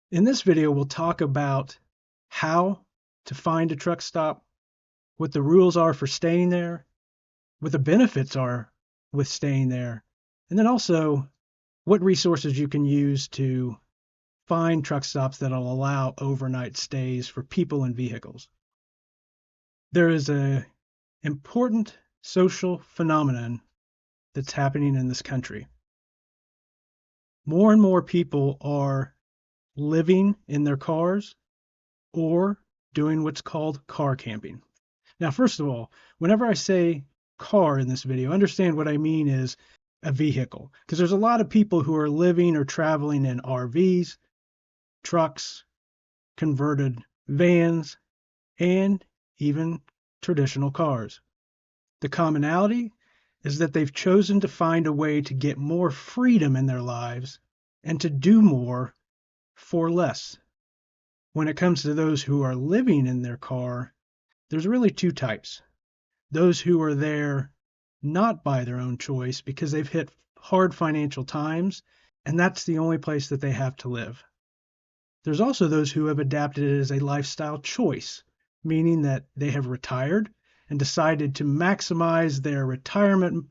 In this video, we'll talk about how to find a truck stop, what the rules are for staying there, what the benefits are with staying there, and then also what resources you can use to find truck stops that'll allow overnight stays for people and vehicles. There is an important social phenomenon that's happening in this country. More and more people are living in their cars or doing what's called car camping. Now, first of all, whenever I say car in this video, understand what I mean is a vehicle, because there's a lot of people who are living or traveling in RVs, trucks, converted vans, and even traditional cars. The commonality is that they've chosen to find a way to get more freedom in their lives and to do more for less. When it comes to those who are living in their car, there's really two types. Those who are there not by their own choice because they've hit hard financial times, and that's the only place that they have to live. There's also those who have adapted it as a lifestyle choice, meaning that they have retired and decided to maximize their retirement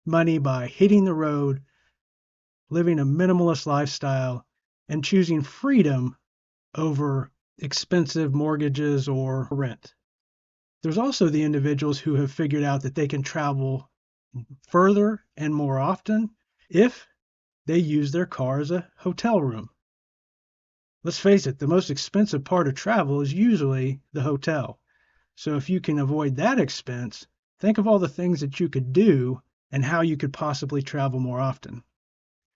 money by hitting the road, living a minimalist lifestyle, and choosing freedom over expensive mortgages or rent. There's also the individuals who have figured out that they can travel further and more often if they use their car as a hotel room. Let's face it, the most expensive part of travel is usually the hotel. So if you can avoid that expense, think of all the things that you could do and how you could possibly travel more often.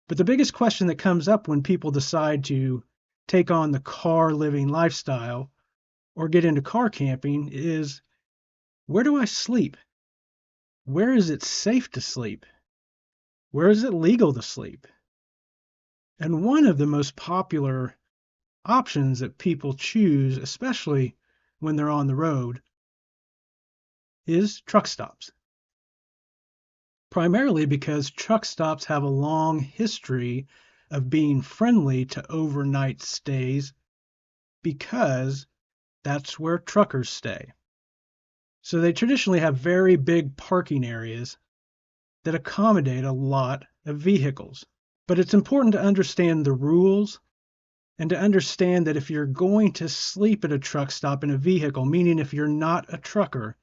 But the biggest question that comes up when people decide to take on the car living lifestyle or get into car camping is, where do I sleep? Where is it safe to sleep? Where is it legal to sleep? And one of the most popular options that people choose, especially when they're on the road, is truck stops. Primarily because truck stops have a long history of being friendly to overnight stays because that's where truckers stay. So they traditionally have very big parking areas that accommodate a lot of vehicles. But it's important to understand the rules and to understand that if you're going to sleep at a truck stop in a vehicle, meaning if you're not a trucker,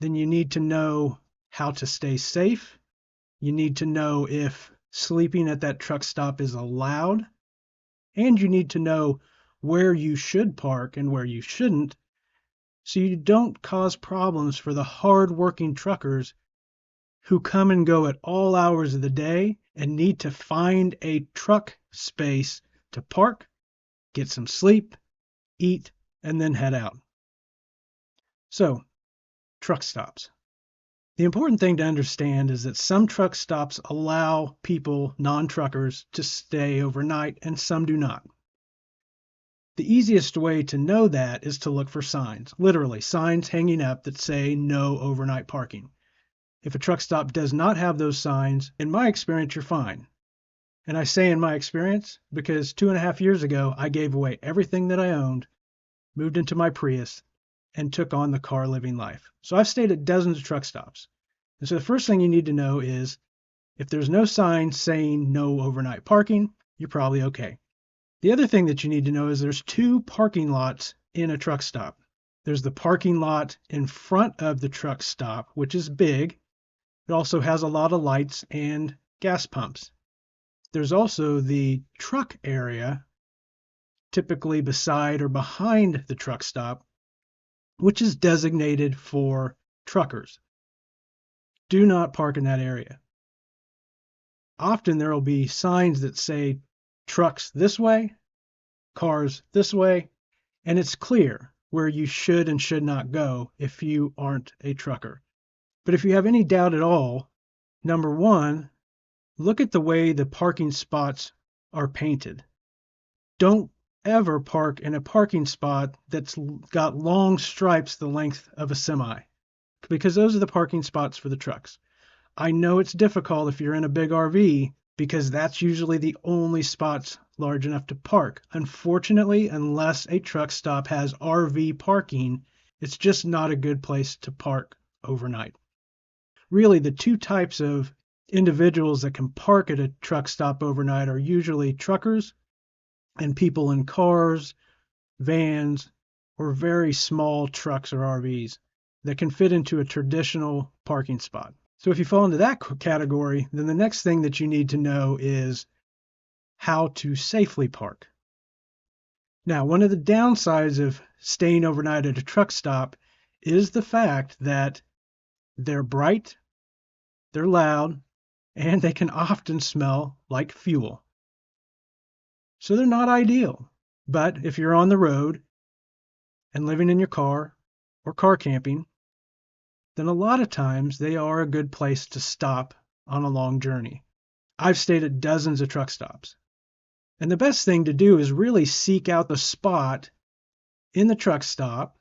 then you need to know how to stay safe. You need to know if sleeping at that truck stop is allowed, and you need to know where you should park and where you shouldn't, so you don't cause problems for the hard-working truckers who come and go at all hours of the day and need to find a truck space to park, get some sleep, eat, and then head out. So, truck stops. The important thing to understand is that some truck stops allow people, non-truckers, to stay overnight and some do not. The easiest way to know that is to look for signs, literally signs hanging up that say no overnight parking. If a truck stop does not have those signs, in my experience, you're fine. And I say in my experience because 2.5 years ago, I gave away everything that I owned, moved into my Prius, and took on the car living life. So I've stayed at dozens of truck stops. And so the first thing you need to know is if there's no sign saying no overnight parking, you're probably okay. The other thing that you need to know is there's two parking lots in a truck stop. There's the parking lot in front of the truck stop, which is big. It also has a lot of lights and gas pumps. There's also the truck area, typically beside or behind the truck stop, which is designated for truckers. Do not park in that area. Often there will be signs that say trucks this way, cars this way, and it's clear where you should and should not go if you aren't a trucker. But if you have any doubt at all, number one, look at the way the parking spots are painted. Don't ever park in a parking spot that's got long stripes the length of a semi, because those are the parking spots for the trucks. I know it's difficult if you're in a big RV because that's usually the only spots large enough to park. Unfortunately, unless a truck stop has RV parking, it's just not a good place to park overnight. Really, the two types of individuals that can park at a truck stop overnight are usually truckers and people in cars, vans, or very small trucks or RVs that can fit into a traditional parking spot. So if you fall into that category, then the next thing that you need to know is how to safely park. Now, one of the downsides of staying overnight at a truck stop is the fact that they're bright, they're loud, and they can often smell like fuel. So they're not ideal. But if you're on the road and living in your car or car camping, then a lot of times they are a good place to stop on a long journey. I've stayed at dozens of truck stops. And the best thing to do is really seek out the spot in the truck stop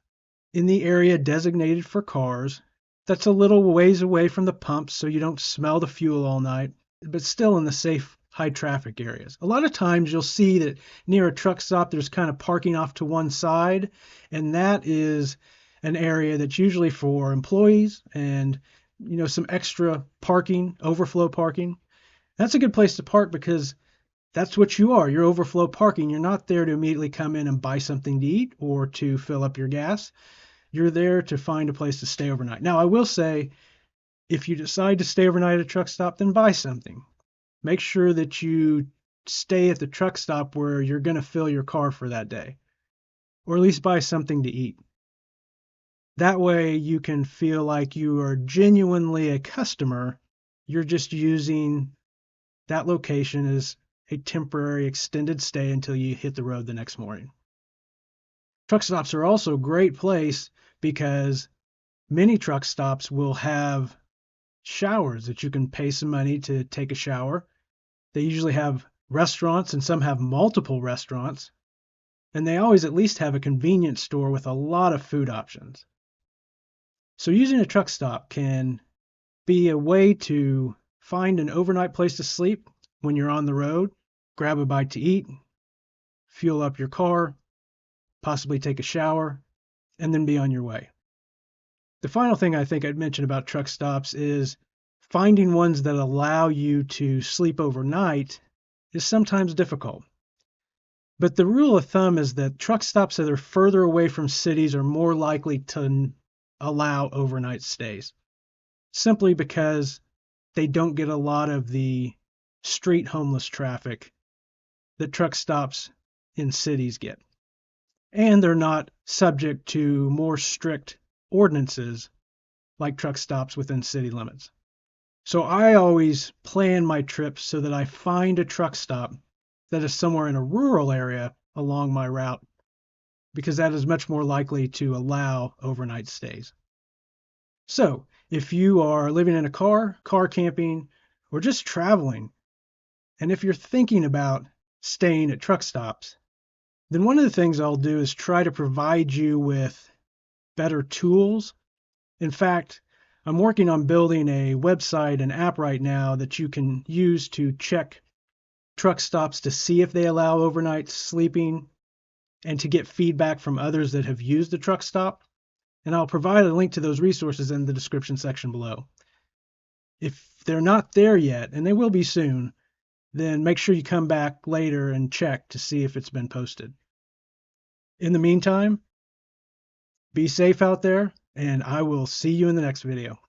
in the area designated for cars that's a little ways away from the pumps so you don't smell the fuel all night, but still in the safe high traffic areas. A lot of times you'll see that near a truck stop there's kind of parking off to one side, and that is an area that's usually for employees and some extra parking, overflow parking. That's a good place to park because that's what you are. You're overflow parking. You're not there to immediately come in and buy something to eat or to fill up your gas. You're there to find a place to stay overnight. Now, I will say, if you decide to stay overnight at a truck stop, then buy something. Make sure that you stay at the truck stop where you're going to fill your car for that day, or at least buy something to eat. That way you can feel like you are genuinely a customer. You're just using that location as a temporary extended stay until you hit the road the next morning. Truck stops are also a great place because many truck stops will have showers that you can pay some money to take a shower. They usually have restaurants, and some have multiple restaurants. And they always at least have a convenience store with a lot of food options. So using a truck stop can be a way to find an overnight place to sleep when you're on the road, grab a bite to eat, fuel up your car, possibly take a shower, and then be on your way. The final thing I think I'd mention about truck stops is finding ones that allow you to sleep overnight is sometimes difficult. But the rule of thumb is that truck stops that are further away from cities are more likely to allow overnight stays, simply because they don't get a lot of the street homeless traffic that truck stops in cities get. And they're not subject to more strict ordinances like truck stops within city limits. So I always plan my trips so that I find a truck stop that is somewhere in a rural area along my route, because that is much more likely to allow overnight stays. So if you are living in a car camping, or just traveling, and if you're thinking about staying at truck stops, then one of the things I'll do is try to provide you with better tools. In fact, I'm working on building a website and app right now that you can use to check truck stops to see if they allow overnight sleeping and to get feedback from others that have used the truck stop. And I'll provide a link to those resources in the description section below. If they're not there yet, and they will be soon, then make sure you come back later and check to see if it's been posted. In the meantime, be safe out there, and I will see you in the next video.